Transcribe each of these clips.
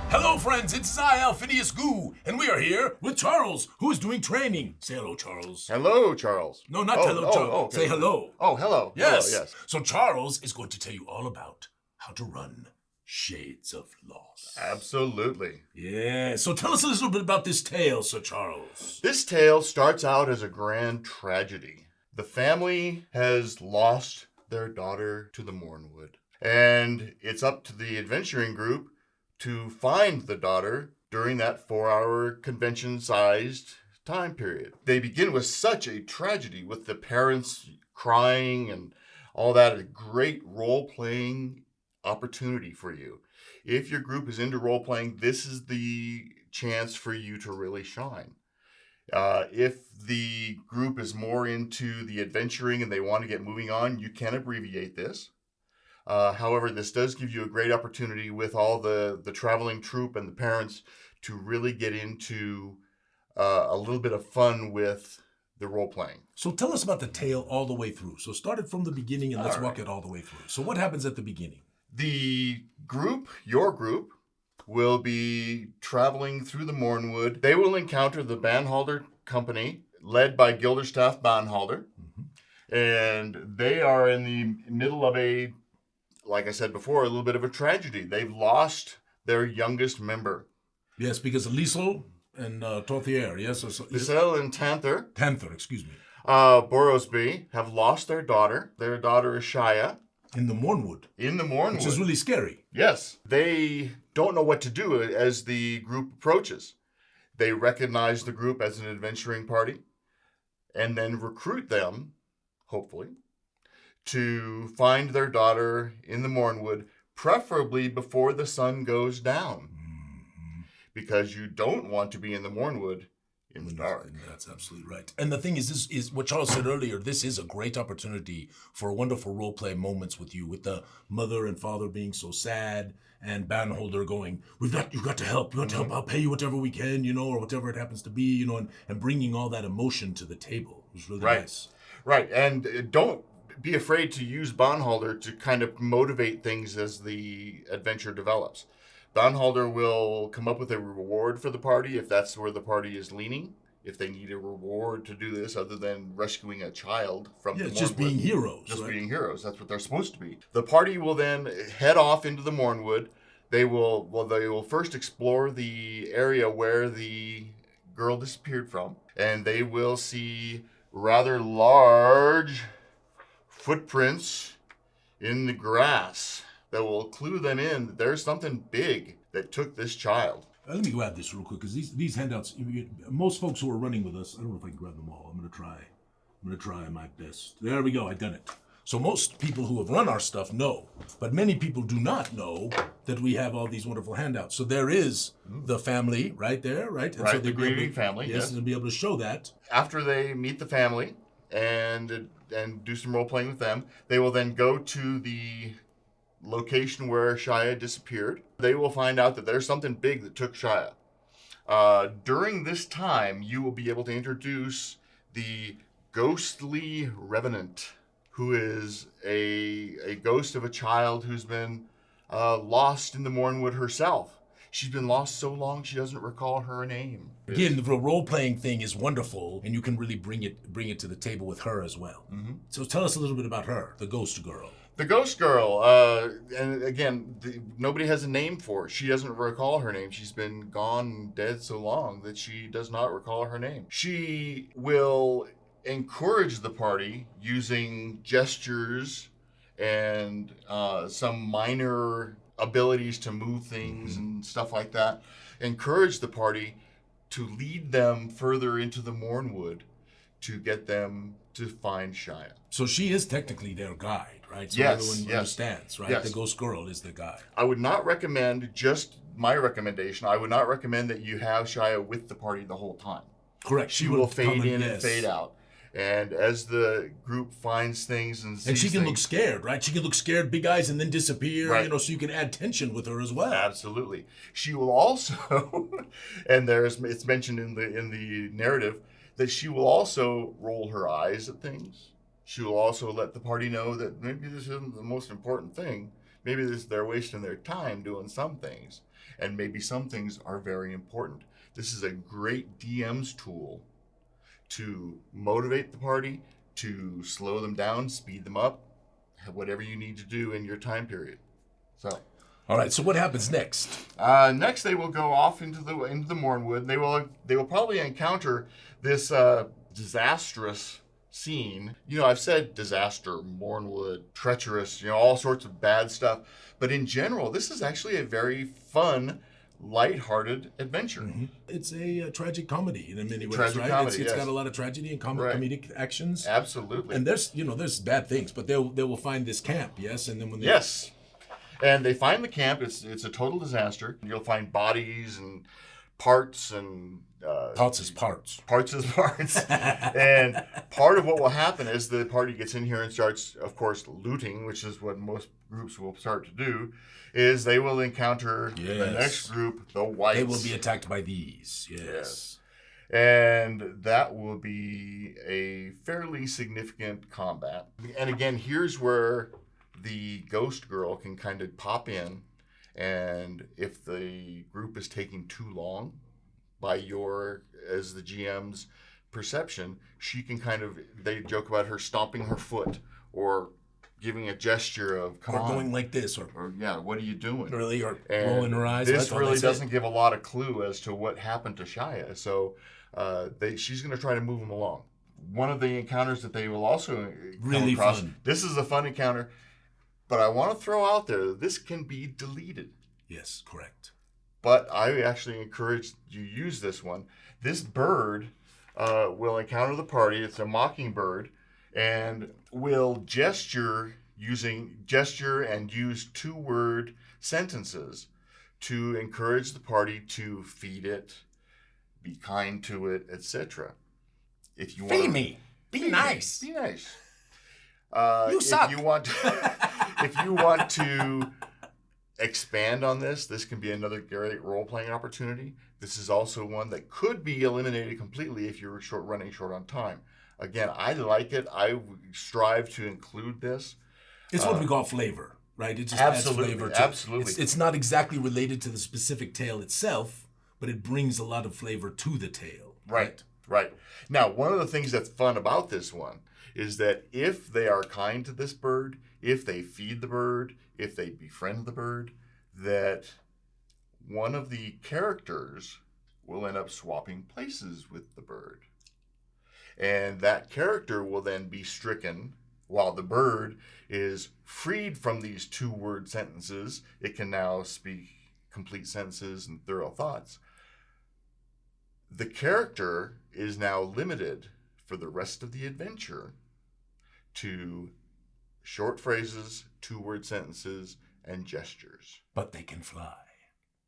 Hello, friends. It's I, Alphinius Goo, and we are here with Charles, who is doing training. Say hello, Charles. Hello, Charles. No, not hello, Charles. Okay. Say hello. Oh, hello. Yes. Hello, yes. So Charles is going to tell you all about how to run Shades of Loss. Absolutely. Yeah. So tell us a little bit about this tale, Sir Charles. This tale starts out as a grand tragedy. The family has lost their daughter to the Mornwood, and it's up to the adventuring group to find the daughter during that 4-hour convention-sized time period. They begin with such a tragedy, with the parents crying and all that. A great role-playing opportunity for you. If your group is into role-playing, this is the chance for you to really shine. If the group is more into the adventuring and they want to get moving on, you can abbreviate this. However, this does give you a great opportunity with all the traveling troupe and the parents to really get into a little bit of fun with the role-playing. So tell us about the tale all the way through. So start it from the beginning and let's walk it all the way through. So what happens at the beginning? The group, your group, will be traveling through the Mornwood. They will encounter the Banhalder Company, led by Gilderstaff Banhalder. Mm-hmm. And they are in the middle of a, like I said before, a little bit of a tragedy. They've lost their youngest member. Yes, because Liesel and Torthier, yes? Liesel and Tanther, excuse me. Borosby have lost their daughter. Their daughter is Shia. In the Mornwood. In the Mornwood. Which is really scary. Yes. They don't know what to do as the group approaches. They recognize the group as an adventuring party and then recruit them, hopefully, to find their daughter in the Mornwood, preferably before the sun goes down. Mm-hmm. Because you don't want to be in the Mornwood in the dark. That's absolutely right. And the thing is, this is what Charles said earlier, this is a great opportunity for wonderful role-play moments with you, with the mother and father being so sad and Banholder going, you've got to help, you got to help, I'll pay you whatever we can, or whatever it happens to be, and bringing all that emotion to the table. It was really nice. Right, and don't be afraid to use Banhalder to kind of motivate things as the adventure develops. Banhalder will come up with a reward for the party if that's where the party is leaning. If they need a reward to do this other than rescuing a child from the Mornwood. Just being heroes. Just being heroes. That's what they're supposed to be. The party will then head off into the Mornwood. They will first explore the area where the girl disappeared from. And they will see rather large footprints in the grass that will clue them in that there's something big that took this child. Let me grab this real quick, because these handouts, most folks who are running with us, I don't know if I can grab them all. I'm going to try my best. There we go, I done it. So most people who have run our stuff know, but many people do not know that we have all these wonderful handouts. So there is the family right there, right? And right, so the grieving family, yes. And be able to show that. After they meet the family and do some role-playing with them, they will then go to the location where Shia disappeared. They will find out that there's something big that took Shia. During this time, you will be able to introduce the ghostly revenant, who is a ghost of a child who's been lost in the Mornwood herself. She's been lost so long she doesn't recall her name. Again, the role-playing thing is wonderful, and you can really bring it to the table with her as well. Mm-hmm. So tell us a little bit about her, the ghost girl. The ghost girl, and again, nobody has a name for her. She doesn't recall her name. She's been gone and dead so long that she does not recall her name. She will encourage the party using gestures and some minor abilities to move things and stuff like that. Encourage the party to lead them further into the Mornwood to get them to find Shia. So she is technically their guide, right? So yes, everyone understands, right? Yes. The ghost girl is the guide. I would not recommend, just my recommendation, I would not recommend that you have Shia with the party the whole time. Correct. She will fade in and fade out. And as the group finds things and sees she can look scared, right? She can look scared, big eyes, and then disappear, right. So you can add tension with her as well. Absolutely. She will also, and it's mentioned in the narrative, that she will also roll her eyes at things. She will also let the party know that maybe this isn't the most important thing. Maybe they're wasting their time doing some things, and maybe some things are very important. This is a great DM's tool to motivate the party, to slow them down, speed them up, whatever you need to do in your time period. So, all right. So what happens next? Next, they will go off into the Mornwood. They will probably encounter this disastrous scene. You know, I've said disaster, Mornwood, treacherous, you know, all sorts of bad stuff. But in general, this is actually a very fun, lighthearted adventure. Mm-hmm. It's a tragic comedy in many ways, Tragic right? comedy, It's yes. got a lot of tragedy and Right. comedic actions. Absolutely. And there's bad things, but they will find this camp, yes, and then when they Yes. And they find the camp. It's a total disaster. You'll find bodies and parts and parts is parts. Parts is parts. And part of what will happen is the party gets in here and starts, of course, looting, which is what most groups will start to do, is they will encounter the next group, the whites. They will be attacked by these, yes. And that will be a fairly significant combat. And again, here's where the ghost girl can kind of pop in, and if the group is taking too long by your, as the GM's perception, she can kind of, they joke about her stomping her foot or giving a gesture of come on. Going like this, or yeah, what are you doing? Really, or And rolling her eyes. This really doesn't give a lot of clue as to what happened to Shia, so she's going to try to move them along. One of the encounters that they will also really come across, fun. this is a fun encounter, but I want to throw out there that this can be deleted. Yes, correct. But I actually encourage you use this one. This bird will encounter the party. It's a mockingbird, and will gesture and use 2-word sentences to encourage the party to feed it, be kind to it, etc. If you feed me, be nice, be nice. You suck. If you want to expand on this can be another great role-playing opportunity. This is also one that could be eliminated completely if you're running short on time. Again, I like it. I strive to include this. It's what we call flavor, right? It just absolutely, adds flavor to absolutely. It's not exactly related to the specific tale itself, but it brings a lot of flavor to the tale. Right. Now, one of the things that's fun about this one is that if they are kind to this bird, if they feed the bird, if they befriend the bird, that one of the characters will end up swapping places with the bird. And that character will then be stricken while the bird is freed from these 2-word sentences. It can now speak complete sentences and thorough thoughts. The character is now limited for the rest of the adventure to short phrases, 2-word sentences, and gestures. But they can fly.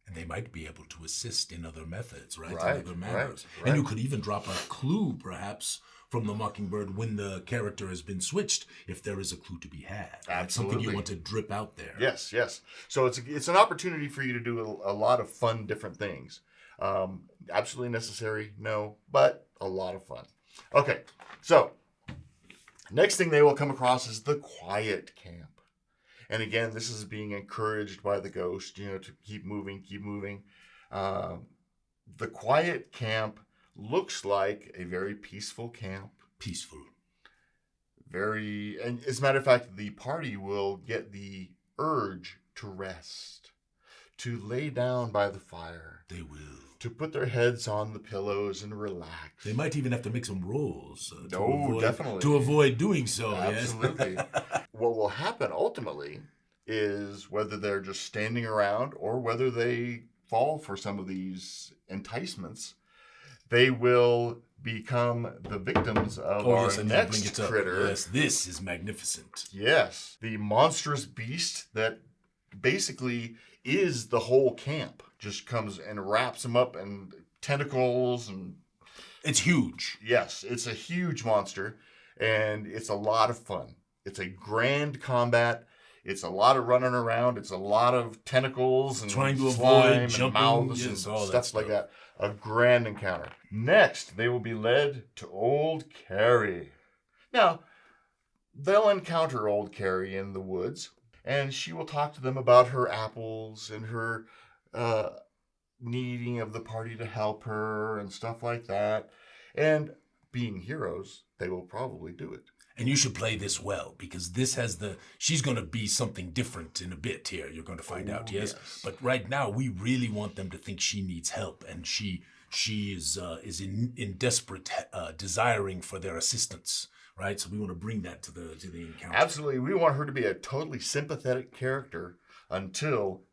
And they might be able to assist in other methods, right? Right, In other manners. right. And you could even drop a clue, perhaps, from the mockingbird when the character has been switched, if there is a clue to be had. Right? Something you want to drip out there. Yes. So it's an opportunity for you to do a lot of fun, different things. Absolutely necessary? No, but a lot of fun. Okay, so next thing they will come across is the quiet camp. And again, this is being encouraged by the ghost, to keep moving. The quiet camp looks like a very peaceful camp. Peaceful. And as a matter of fact, the party will get the urge to rest, to lay down by the fire. They will. To put their heads on the pillows and relax. They might even have to make some rolls. Definitely. To avoid doing so, Absolutely. Yes. What will happen ultimately is whether they're just standing around or whether they fall for some of these enticements, they will become the victims of our next critter. Yes, this is magnificent. Yes, the monstrous beast that basically is the whole camp. Just comes and wraps them up in tentacles and... It's huge. Yes, it's a huge monster, and it's a lot of fun. It's a grand combat. It's a lot of running around. It's a lot of tentacles and trying to slime avoid and jumping, mouths yes, and all stuff like that. A grand encounter. Next, they will be led to Old Carrie. Now, they'll encounter Old Carrie in the woods, And she will talk to them about her apples and her needing of the party to help her and stuff like that. And being heroes, they will probably do it. And you should play this well, because this has she's going to be something different in a bit here. You're going to find out, yes? But right now, we really want them to think she needs help, and she is in desperate desiring for their assistance, right? So we want to bring that to the encounter. Absolutely. We want her to be a totally sympathetic character until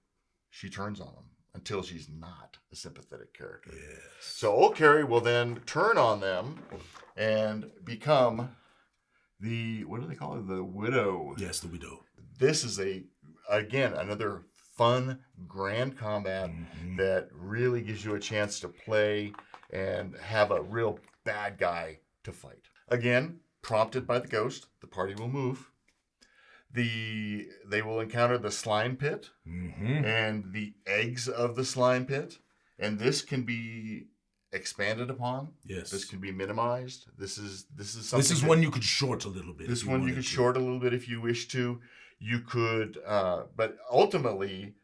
she turns on them, until she's not a sympathetic character. Yes. So Old Carrie will then turn on them and become what do they call it? The widow. Yes, the widow. This is again, another fun, grand combat that really gives you a chance to play and have a real bad guy to fight. Again, prompted by the ghost, the party will move. They will encounter the slime pit and the eggs of the slime pit. And this can be expanded upon. Yes. This can be minimized. This is something. This is one you could short a little bit. This one you could short a little bit if you wish to. You could, but ultimately,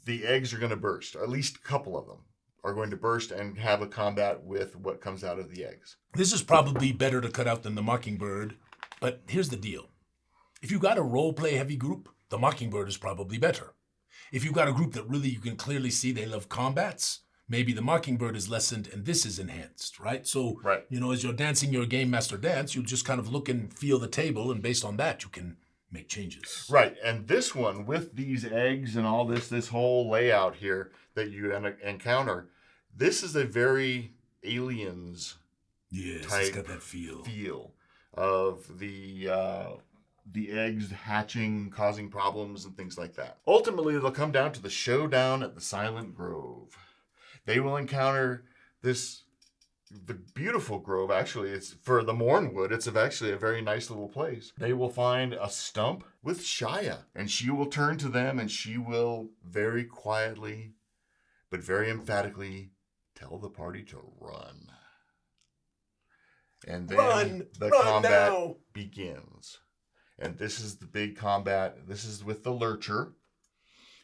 the eggs are going to burst. At least a couple of them are going to burst and have a combat with what comes out of the eggs. This is probably better to cut out than the Mockingbird, but here's the deal. If you got a role-play heavy group, the Mockingbird is probably better. If you got a group that really you can clearly see they love combats, maybe the Mockingbird is lessened and this is enhanced, right? So, as you're dancing your Game Master dance, you'll just kind of look and feel the table, and based on that, you can make changes. Right, and this one, with these eggs and all this whole layout here that you encounter, this is a very Aliens type it's got that feel of the eggs hatching, causing problems and things like that. Ultimately, they'll come down to the showdown at the Silent Grove. They will encounter the beautiful grove. Actually, it's for the Mornwood. It's actually a very nice little place. They will find a stump with Shia, and she will turn to them, and she will very quietly, but very emphatically, tell the party to run. And then the combat begins. And this is the big combat. This is with the Lurcher.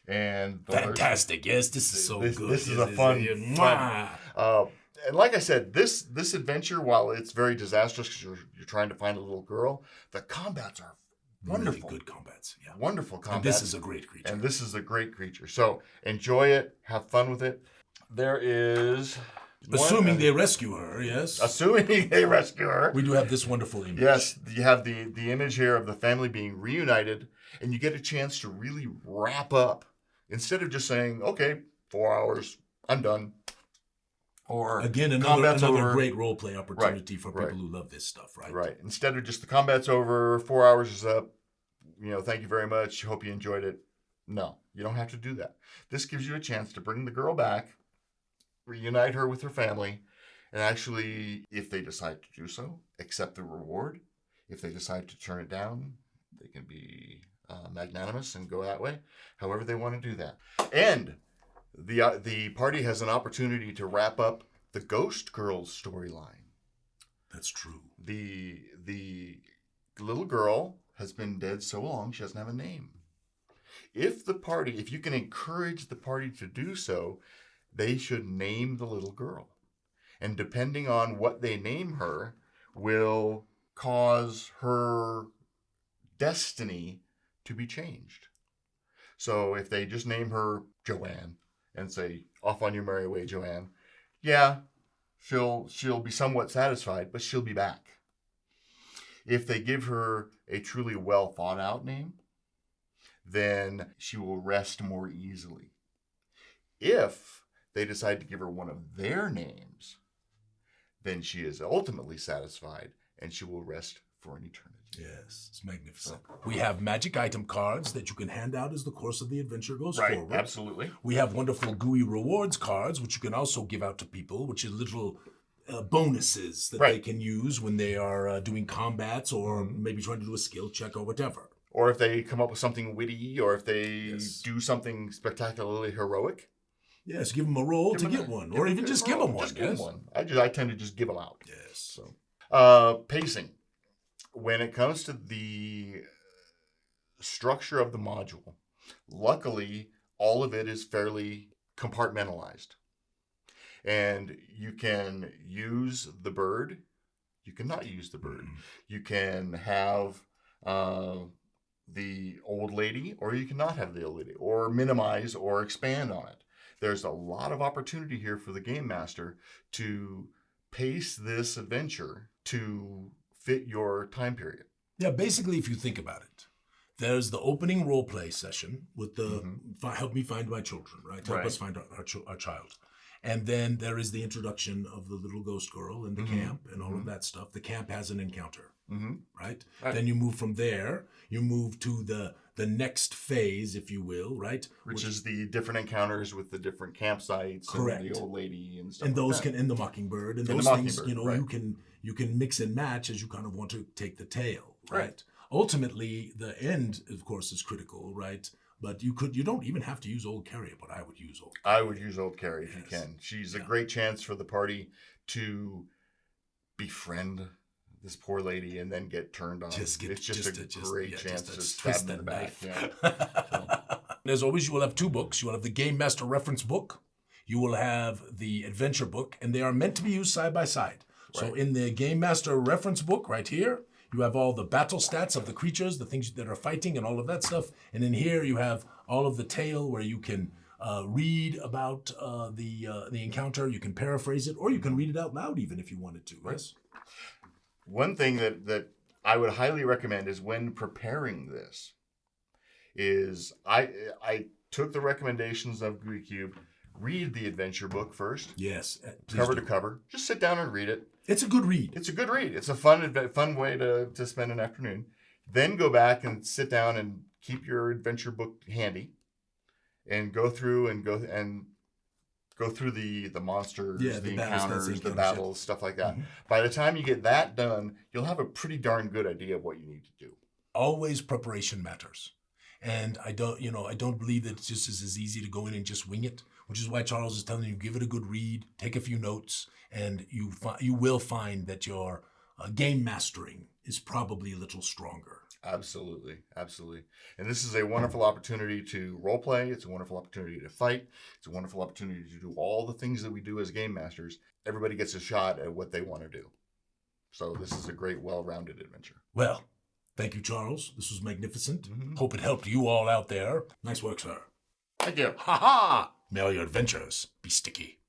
And fantastic. Yes, this is so good. This is a fun. And like I said, this adventure, while it's very disastrous because you're trying to find a little girl, the combats are wonderful. Really good combats. Yeah. Wonderful combats. And this is a great creature. So enjoy it. Have fun with it. There is... Assuming they rescue her, yes. Assuming they rescue her. We do have this wonderful image. Yes, you have the image here of the family being reunited, and you get a chance to really wrap up. Instead of just saying, okay, 4 hours, I'm done. Or again, another great role-play opportunity for people who love this stuff, right? Right. Instead of just the combat's over, 4 hours is up, thank you very much, hope you enjoyed it. No, you don't have to do that. This gives you a chance to bring the girl back, reunite her with her family, and actually, if they decide to do so, accept the reward. If they decide to turn it down, they can be magnanimous and go that way. However they want to do that. And the party has an opportunity to wrap up the Ghost Girls storyline. That's true. The little girl has been dead so long she doesn't have a name. If you can encourage the party to do so, they should name the little girl. And depending on what they name her, will cause her destiny to be changed. So if they just name her Joanne and say, off on your merry way, Joanne, yeah, she'll be somewhat satisfied, but she'll be back. If they give her a truly well thought out name, then she will rest more easily. If they decide to give her one of their names, then she is ultimately satisfied and she will rest for an eternity. Yes, it's magnificent. We have magic item cards that you can hand out as the course of the adventure goes forward. Right, absolutely. We have wonderful Gooey rewards cards, which you can also give out to people, which are little bonuses that they can use when they are doing combats or maybe trying to do a skill check or whatever. Or if they come up with something witty, or if they do something spectacularly heroic. Yes, give them a roll to get one, or even just give them one. Just give them one. I tend to just give them out. Yes. So, pacing. When it comes to the structure of the module. Luckily, all of it is fairly compartmentalized. And you can use the bird. You cannot use the bird. You can have the old lady, or you cannot have the old lady, or minimize or expand on it. There's a lot of opportunity here for the game master to pace this adventure to fit your time period. Yeah, basically, if you think about it, there's the opening role play session with the help me find my children, right? Help us find our child. And then there is the introduction of the little ghost girl in the camp and all of that stuff. The camp has an encounter, right? Then you move from there, you move to the next phase, if you will, right? Which is the different encounters with the different campsites. Correct. And the old lady and stuff and like those that. can, and the mockingbird, and those things, you know, you can mix and match as you kind of want to take the tale, right? Ultimately, the end, of course, is critical, right? But you don't even have to use Old Carrie, but I would use Old Carrie. I would use Old Carrie if you can. She's a great chance for the party to befriend this poor lady and then get turned on. It's just a great chance to stab in the back. Yeah. As always, you will have two books. You will have the Game Master reference book. You will have the adventure book, and they are meant to be used side by side. So in the Game Master reference book right here, you have all the battle stats of the creatures, the things that are fighting and all of that stuff. And in here you have all of the tale where you can read about the encounter. You can paraphrase it, or you can read it out loud even if you wanted to. Yes. One thing that I would highly recommend is when preparing this is I took the recommendations of Gooey Cube. Read the adventure book first. Yes. Cover to cover. Just sit down and read it. It's a good read. It's a good read. It's a fun way to spend an afternoon. Then go back and sit down and keep your adventure book handy, and go through the monsters, the encounters, the battles, stuff like that. By the time you get that done, you'll have a pretty darn good idea of what you need to do. Always preparation matters. And I don't believe that it's just as easy to go in and just wing it, which is why Charles is telling you, give it a good read, take a few notes, and you will find that your game mastering is probably a little stronger. Absolutely. Absolutely. And this is a wonderful opportunity to role play. It's a wonderful opportunity to fight. It's a wonderful opportunity to do all the things that we do as game masters. Everybody gets a shot at what they want to do. So this is a great, well-rounded adventure. Well, thank you, Charles. This was magnificent. Hope it helped you all out there. Nice work, sir. Thank you. Ha ha! May all your adventures be sticky.